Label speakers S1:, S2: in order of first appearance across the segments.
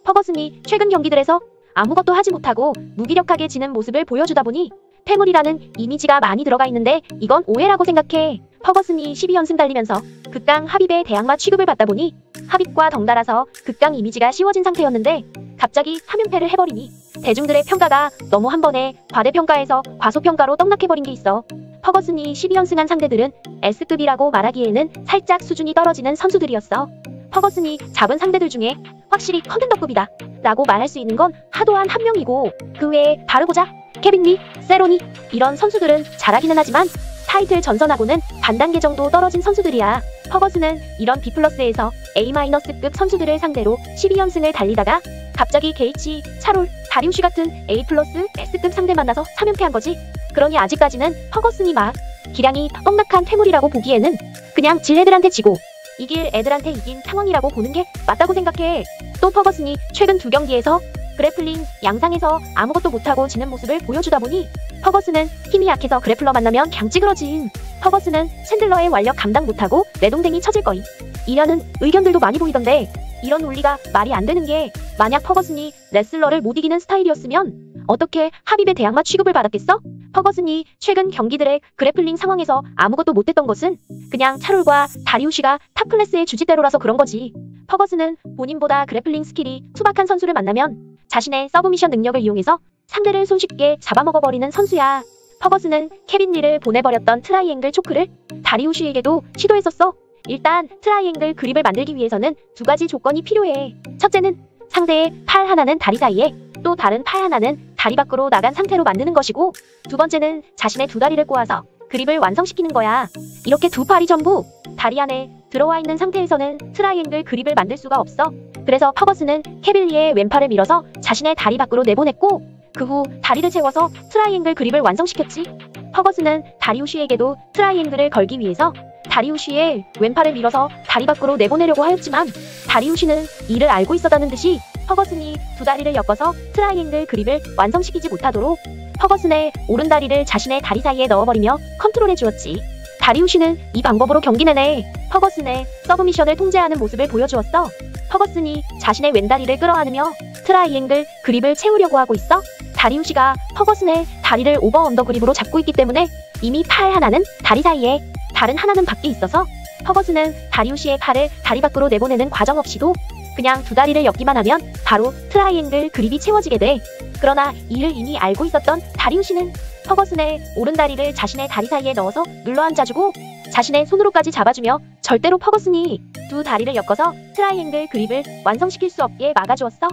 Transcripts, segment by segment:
S1: 퍼거슨이 최근 경기들에서 아무것도 하지 못하고 무기력하게 지는 모습을 보여주다 보니 퇴물이라는 이미지가 많이 들어가 있는데 이건 오해라고 생각해. 퍼거슨이 12연승 달리면서 극강 하빕의 대항마 취급을 받다 보니 하빕과 덩달아서 극강 이미지가 씌워진 상태였는데 갑자기 3연패를 해버리니 대중들의 평가가 너무 한 번에 과대평가에서 과소평가로 떡락해버린 게 있어. 퍼거슨이 12연승한 상대들은 S급이라고 말하기에는 살짝 수준이 떨어지는 선수들이었어. 퍼거슨이 잡은 상대들 중에 확실히 컨텐더급이다 라고 말할 수 있는 건 하도한 한 명이고, 그 외에 바르고자, 케빈 리, 세로니 이런 선수들은 잘하기는 하지만 타이틀 전선하고는 반 단계 정도 떨어진 선수들이야. 퍼거슨은 이런 B+에서 A-급 선수들을 상대로 12연승을 달리다가 갑자기 게이치, 차롤, 다리우시 같은 A+, S급 상대 만나서 3연패한 거지. 그러니 아직까지는 퍼거슨이 막 기량이 떡락한 퇴물이라고 보기에는 그냥 질 애들한테 지고 이길 애들한테 이긴 상황이라고 보는 게 맞다고 생각해. 또 퍼거슨이 최근 2경기에서 그래플링 양상에서 아무것도 못하고 지는 모습을 보여주다 보니 퍼거슨은 힘이 약해서 그래플러 만나면 그냥 찌그러짐. 퍼거슨은 챈들러의 완력 감당 못하고 내동댕이 쳐질 거임 이라는 의견들도 많이 보이던데, 이런 논리가 말이 안 되는 게, 만약 퍼거슨이 레슬러를 못 이기는 스타일이었으면 어떻게 하빕의 대항마 취급을 받았겠어? 퍼거슨이 최근 경기들의 그래플링 상황에서 아무것도 못했던 것은 그냥 차롤과 다리우시가 탑클래스의 주짓대로라서 그런 거지. 퍼거슨은 본인보다 그래플링 스킬이 투박한 선수를 만나면 자신의 서브미션 능력을 이용해서 상대를 손쉽게 잡아먹어버리는 선수야. 퍼거슨은 케빈 리를 보내버렸던 트라이앵글 초크를 다리우시에게도 시도했었어. 일단 트라이앵글 그립을 만들기 위해서는 두 가지 조건이 필요해. 첫째는 상대의 팔 하나는 다리 사이에, 또 다른 팔 하나는 다리 밖으로 나간 상태로 만드는 것이고, 두 번째는 자신의 두 다리를 꼬아서 그립을 완성시키는 거야. 이렇게 두 팔이 전부 다리 안에 들어와 있는 상태에서는 트라이앵글 그립을 만들 수가 없어. 그래서 퍼거슨은 케빈 리의 왼팔을 밀어서 자신의 다리 밖으로 내보냈고, 그 후 다리를 채워서 트라이앵글 그립을 완성시켰지. 퍼거슨은 다리우시에게도 트라이앵글을 걸기 위해서 다리우시의 왼팔을 밀어서 다리 밖으로 내보내려고 하였지만 다리우시는 이를 알고 있었다는 듯이 퍼거슨이 두 다리를 엮어서 트라이앵글 그립을 완성시키지 못하도록 퍼거슨의 오른다리를 자신의 다리 사이에 넣어버리며 컨트롤해 주었지. 다리우시는 이 방법으로 경기 내내 퍼거슨의 서브미션을 통제하는 모습을 보여주었어. 퍼거슨이 자신의 왼다리를 끌어안으며 트라이앵글 그립을 채우려고 하고 있어. 다리우시가 퍼거슨의 다리를 오버 언더 그립으로 잡고 있기 때문에 이미 팔 하나는 다리 사이에, 다른 하나는 밖에 있어서 퍼거슨은 다리우시의 팔을 다리 밖으로 내보내는 과정 없이도 그냥 두 다리를 엮기만 하면 바로 트라이앵글 그립이 채워지게 돼. 그러나 이를 이미 알고 있었던 다리우시는 퍼거슨의 오른다리를 자신의 다리 사이에 넣어서 눌러앉아주고 자신의 손으로까지 잡아주며 절대로 퍼거슨이 두 다리를 엮어서 트라이앵글 그립을 완성시킬 수 없게 막아주었어.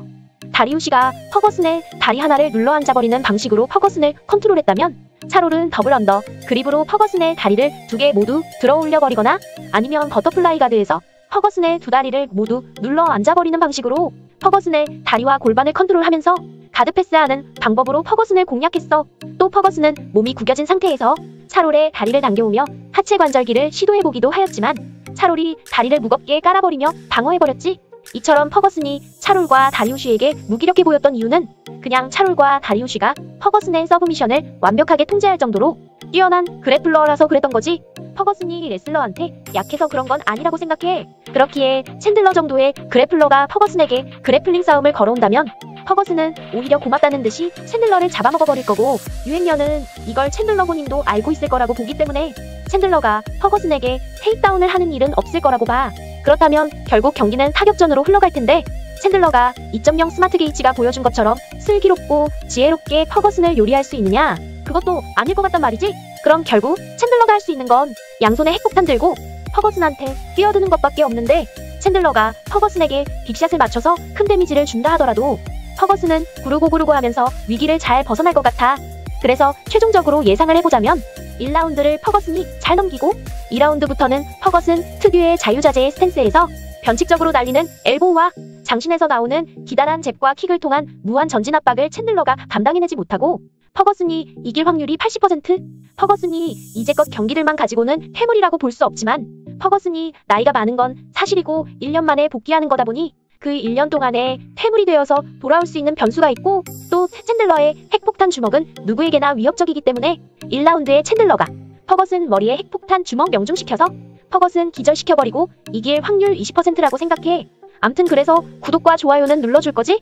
S1: 다리우시가 퍼거슨의 다리 하나를 눌러앉아버리는 방식으로 퍼거슨을 컨트롤했다면 차롤은 더블 언더 그립으로 퍼거슨의 다리를 두 개 모두 들어올려버리거나 아니면 버터플라이 가드에서 퍼거슨의 두 다리를 모두 눌러 앉아버리는 방식으로 퍼거슨의 다리와 골반을 컨트롤하면서 가드 패스하는 방법으로 퍼거슨을 공략했어. 또 퍼거슨은 몸이 구겨진 상태에서 차롤의 다리를 당겨오며 하체 관절기를 시도해보기도 하였지만 차롤이 다리를 무겁게 깔아버리며 방어해버렸지. 이처럼 퍼거슨이 차롤과 다리우시에게 무기력해 보였던 이유는 그냥 차롤과 다리우시가 퍼거슨의 서브미션을 완벽하게 통제할 정도로 뛰어난 그래플러라서 그랬던 거지. 퍼거슨이 레슬러한테 약해서 그런 건 아니라고 생각해. 그렇기에 챈들러 정도의 그래플러가 퍼거슨에게 그래플링 싸움을 걸어온다면 퍼거슨은 오히려 고맙다는 듯이 챈들러를 잡아먹어버릴 거고, 유행녀는 이걸 챈들러 본인도 알고 있을 거라고 보기 때문에 챈들러가 퍼거슨에게 테이크다운을 하는 일은 없을 거라고 봐. 그렇다면 결국 경기는 타격전으로 흘러갈 텐데, 챈들러가 2.0 스마트 게이지가 보여준 것처럼 슬기롭고 지혜롭게 퍼거슨을 요리할 수 있느냐? 그것도 아닐 것 같단 말이지. 그럼 결국 챈들러가 할 수 있는 건 양손에 핵폭탄 들고 퍼거슨한테 뛰어드는 것밖에 없는데, 챈들러가 퍼거슨에게 빅샷을 맞춰서 큰 데미지를 준다 하더라도 퍼거슨은 구르고 하면서 위기를 잘 벗어날 것 같아. 그래서 최종적으로 예상을 해보자면 1라운드를 퍼거슨이 잘 넘기고 2라운드부터는 퍼거슨 특유의 자유자재의 스탠스에서 변칙적으로 날리는 엘보우와 장신에서 나오는 기다란 잽과 킥을 통한 무한 전진 압박을 챈들러가 감당해내지 못하고 퍼거슨이 이길 확률이 80%. 퍼거슨이 이제껏 경기들만 가지고는 퇴물이라고 볼 수 없지만 퍼거슨이 나이가 많은 건 사실이고 1년 만에 복귀하는 거다 보니 그 1년 동안에 퇴물이 되어서 돌아올 수 있는 변수가 있고, 또 챈들러의 핵폭탄 주먹은 누구에게나 위협적이기 때문에 1라운드에 챈들러가 퍼거슨 머리에 핵폭탄 주먹 명중시켜서 퍼거슨 기절시켜버리고 이길 확률 20%라고 생각해. 암튼 그래서 구독과 좋아요는 눌러줄 거지?